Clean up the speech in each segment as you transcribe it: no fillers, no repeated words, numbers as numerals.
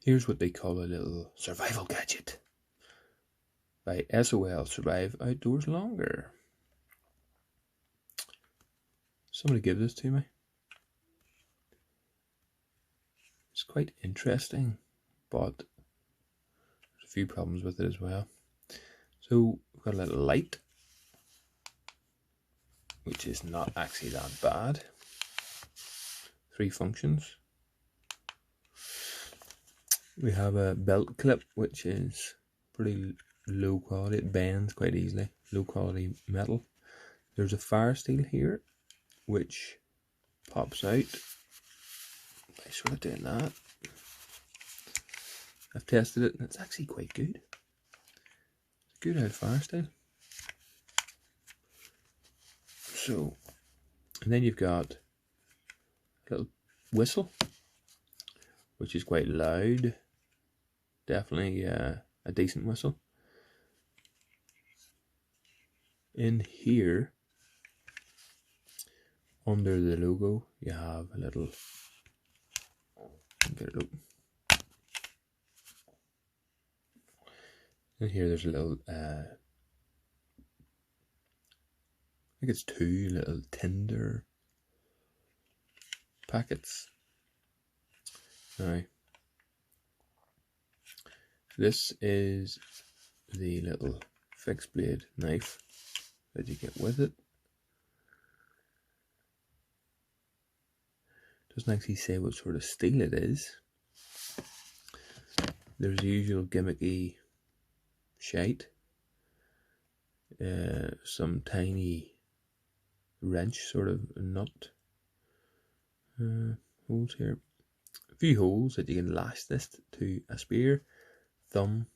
Here's what they call a little survival gadget. By SOL, survive outdoors longer. Somebody give this to me. It's quite interesting, but there's a few problems with it as well. So we've got a little light, which is not actually that bad. 3 functions. We have a belt clip, which is pretty low quality. It bends quite easily. Low quality metal. There's a firesteel here, which pops out by sort of doing that. I've tested it and it's actually quite good. It's good out firesteel. So, and then you've got a little whistle, which is quite loud. Definitely a decent whistle. In here, under the logo, you have a little, get it open. In here there's a little, I think it's 2 little tinder packets. Now, this is the little fixed blade knife that you get with it. Doesn't actually say what sort of steel it is. There's the usual gimmicky shite. Some tiny wrench sort of nut holes here. A few holes that you can lash this to a spear, thumb,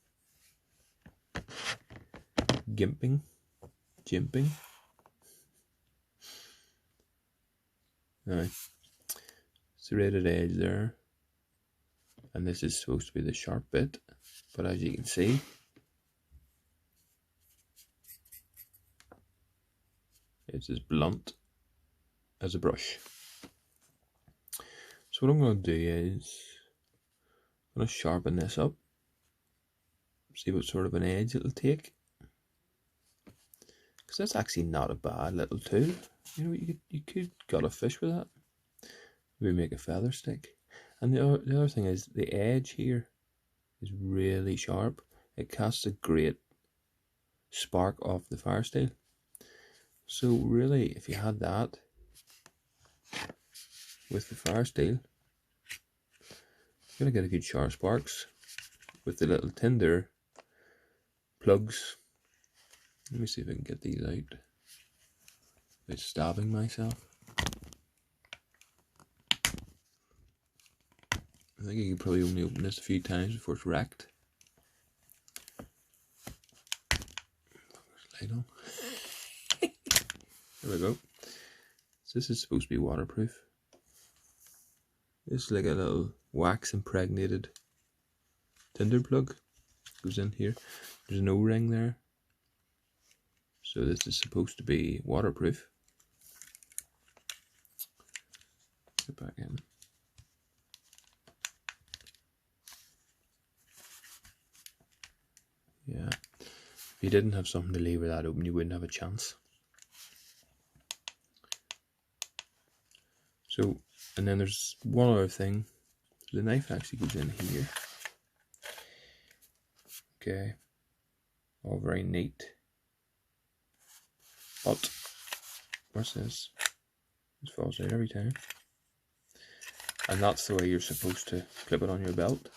jimping. Now, serrated edge there, and this is supposed to be the sharp bit, but as you can see, it's as blunt as a brush. So what I'm going to do is I'm going to sharpen this up, see what sort of an edge it'll take, because that's actually not a bad little tool. You know, you could gut a fish with that. Maybe make a feather stick. And the other thing is the edge here is really sharp. It casts a great spark off the firesteel. So really, if you had that with the firesteel, you're gonna get a good sharp sparks. With the little tinder plugs, let me see if I can get these out without stabbing myself. I think you could probably only open this a few times before it's wrecked. Light on. There we go. So this is supposed to be waterproof. It's like a little wax impregnated tinder plug. Goes in here. There's no ring there. So this is supposed to be waterproof. Get back in. Yeah. If you didn't have something to lever that open, you wouldn't have a chance. So, and then there's one other thing. The knife actually goes in here. Okay. All very neat. But, what's this? This falls out every time. And that's the way you're supposed to clip it on your belt.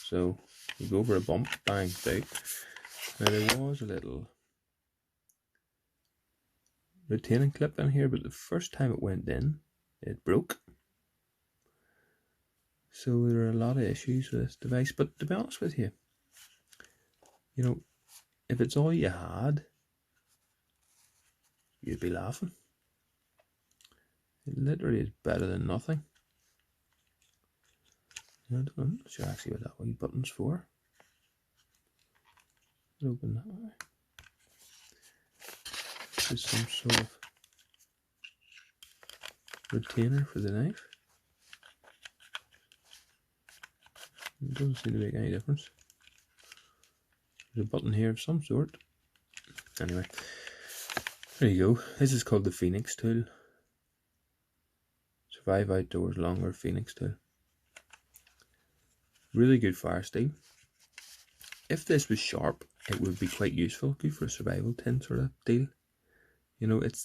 So, you go over a bump, bang, it's out. Now there was a little retaining clip in here, but the first time it went in, it broke. So there are a lot of issues with this device, but to be honest with you, you know, if it's all you had, you'd be laughing. It literally is better than nothing. I'm not sure actually what that wee button's for. Open that way. This is some sort of retainer for the knife. It doesn't seem to make any difference. There's a button here of some sort. Anyway, there you go. This is called the Phoenix tool. Survive Outdoors Longer Phoenix tool. Really good fire steel. If this was sharp, it would be quite useful. Good for a survival tin sort of deal. You know, it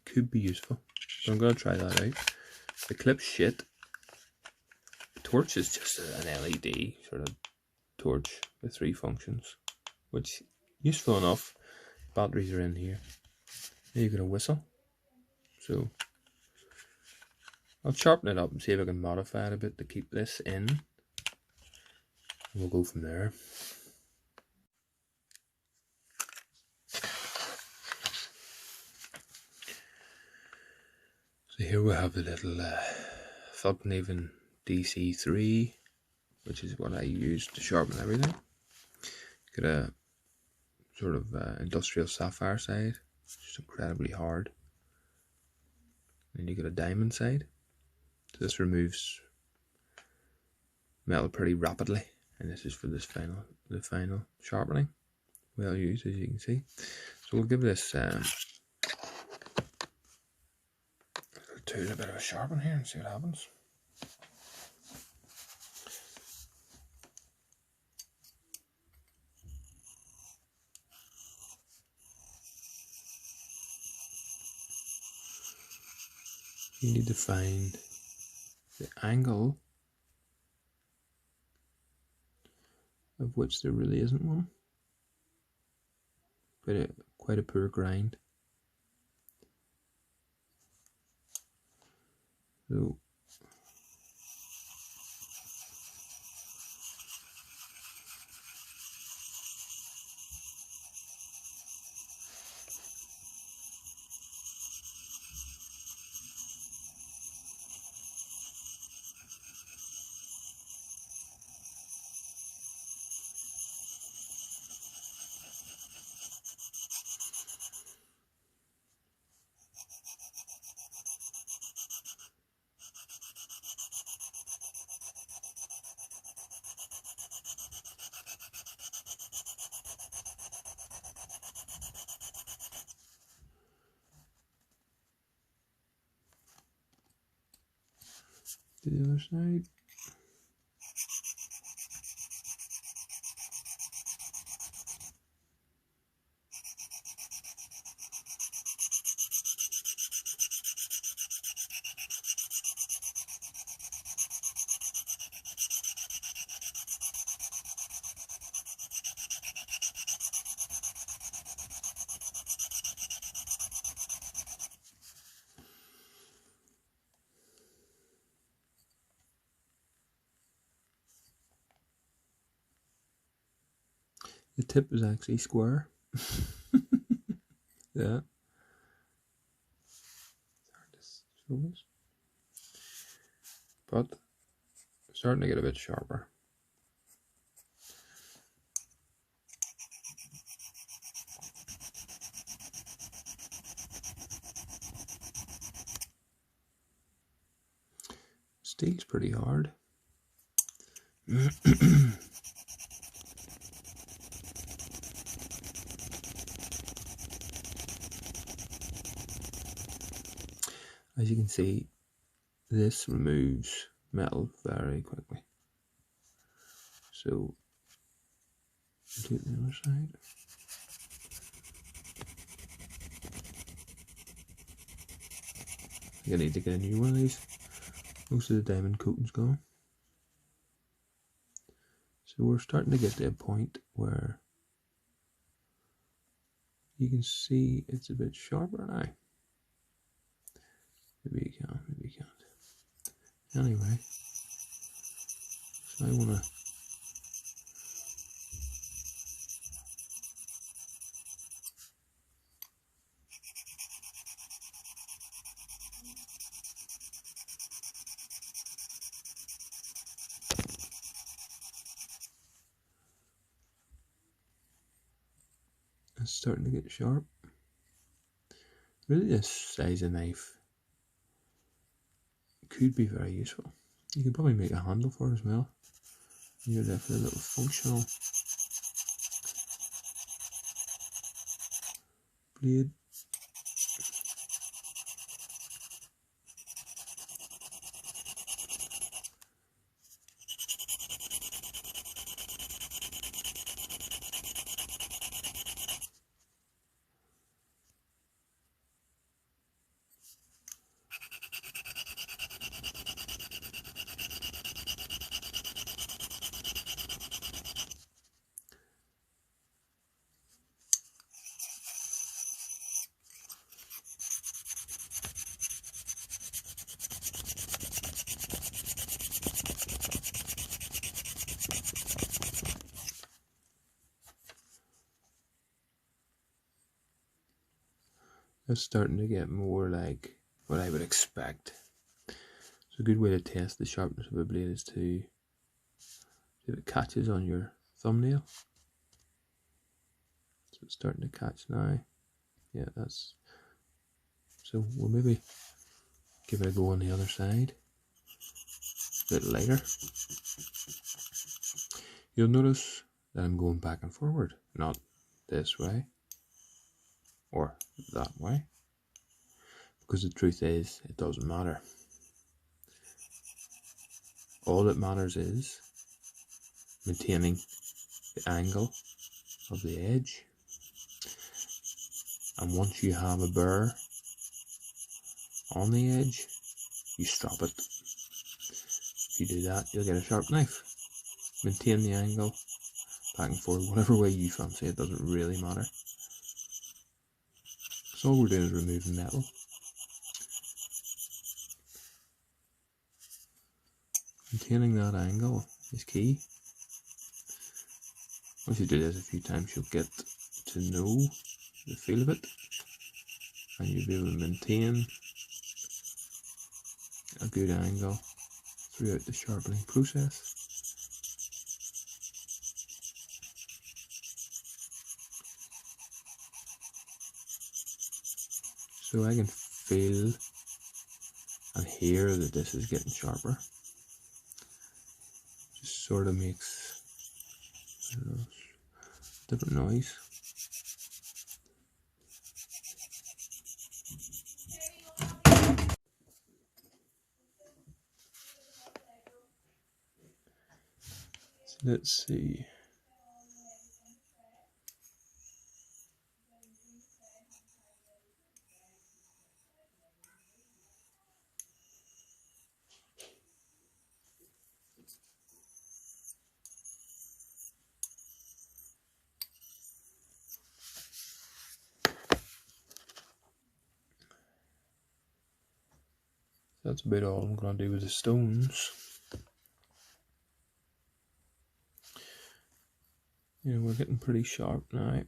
could be useful. So I'm going to try that out. The clip's shit. The torch is just an LED sort of torch with 3 functions, which useful enough. Batteries are in here. Now you've got a whistle. So I'll sharpen it up and see if I can modify it a bit to keep this in. And we'll go from there. So here we have the little Fallkniven DC3, which is what I use to sharpen everything. Got a sort of industrial sapphire side, just incredibly hard. And you got a diamond side. So this removes metal pretty rapidly, and this is for the final sharpening. Well used, as you can see. So we'll give this tool a bit of a sharpen here and see what happens. You need to find the angle of which there really isn't one. Quite a poor grind. So to the other side. The tip is actually square. Yeah. It's hard to focus. But it's starting to get a bit sharper. Steel's pretty hard. As you can see, this removes metal very quickly. So, do it the other side. I think I need to get a new one of these. Most of the diamond coating's gone. So we're starting to get to a point where you can see it's a bit sharper now. Maybe you can, maybe you can't. Anyway, so I want to it's starting to get sharp. Really, this size of knife could be very useful. You could probably make a handle for it as well. You're there for a little functional blade. It's starting to get more like what I would expect. So a good way to test the sharpness of a blade is to see if it catches on your thumbnail. So it's starting to catch now. Yeah, that's... So we'll maybe give it a go on the other side. A bit lighter. You'll notice that I'm going back and forward, not this way or that way. Because the truth is, it doesn't matter. All that matters is maintaining the angle of the edge. And once you have a burr on the edge, you strop it. If you do that, you'll get a sharp knife. Maintain the angle, back and forth, whatever way you fancy, it doesn't really matter. So all we're doing is removing metal. Maintaining that angle is key. Once you do this a few times, you'll get to know the feel of it, and you'll be able to maintain a good angle throughout the sharpening process. So I can feel and hear that this is getting sharper. Just sort of makes a different noise. So let's see. That's about all I'm going to do with the stones. You know, we're getting pretty sharp now.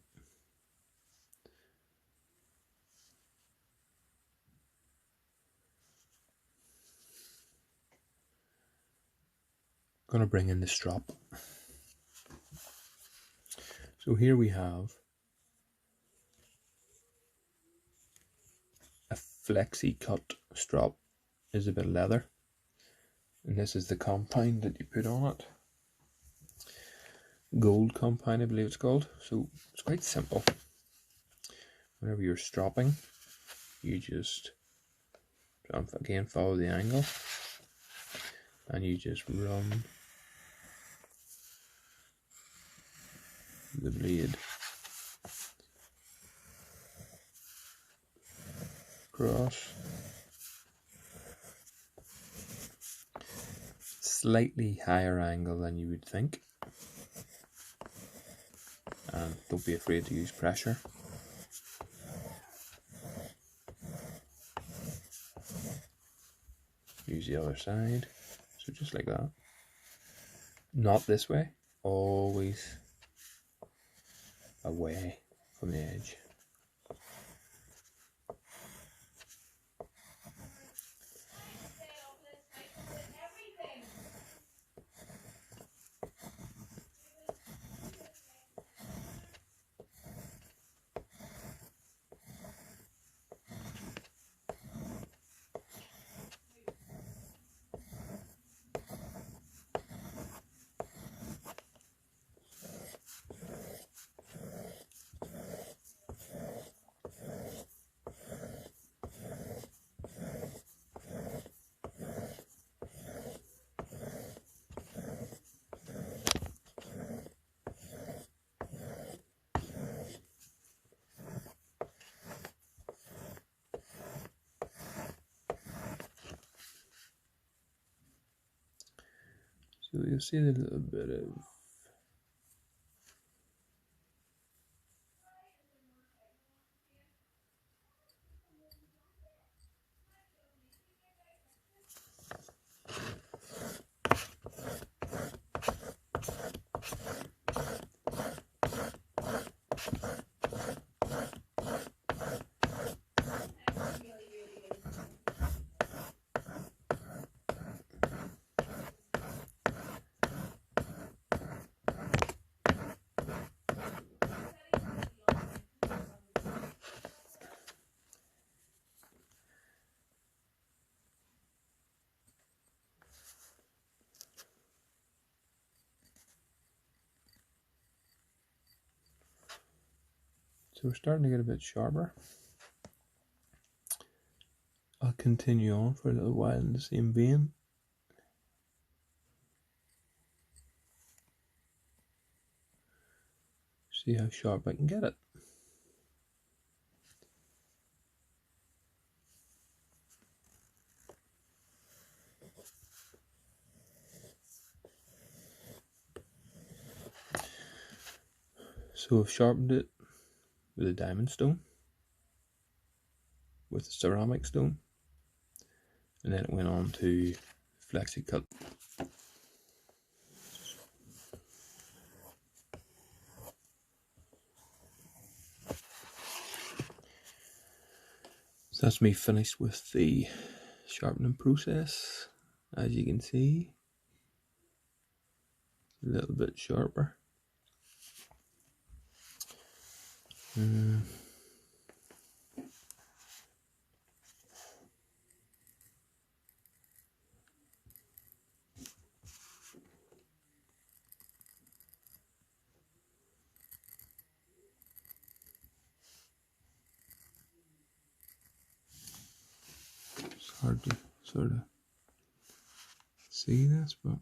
Going to bring in the strop. So here we have a Flexi Cut Strop. Is a bit of leather, and this is the compound that you put on it. Gold compound, I believe it's called. So it's quite simple. Whenever you're stropping, you just again follow the angle, and you just run the blade across. Slightly higher angle than you would think, and don't be afraid to use pressure. Use the other side, so just like that. Not this way, always away from the edge. So you'll see a little bit of so we're starting to get a bit sharper. I'll continue on for a little while in the same vein. See how sharp I can get it. So I've sharpened it with a diamond stone, with a ceramic stone, and then it went on to Flexi Cut. So that's me finished with the sharpening process. As you can see, a little bit sharper. It's hard to sort of see this, but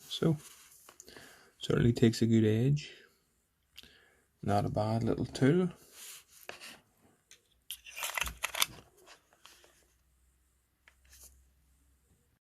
so certainly takes a good edge. Not a bad little tool.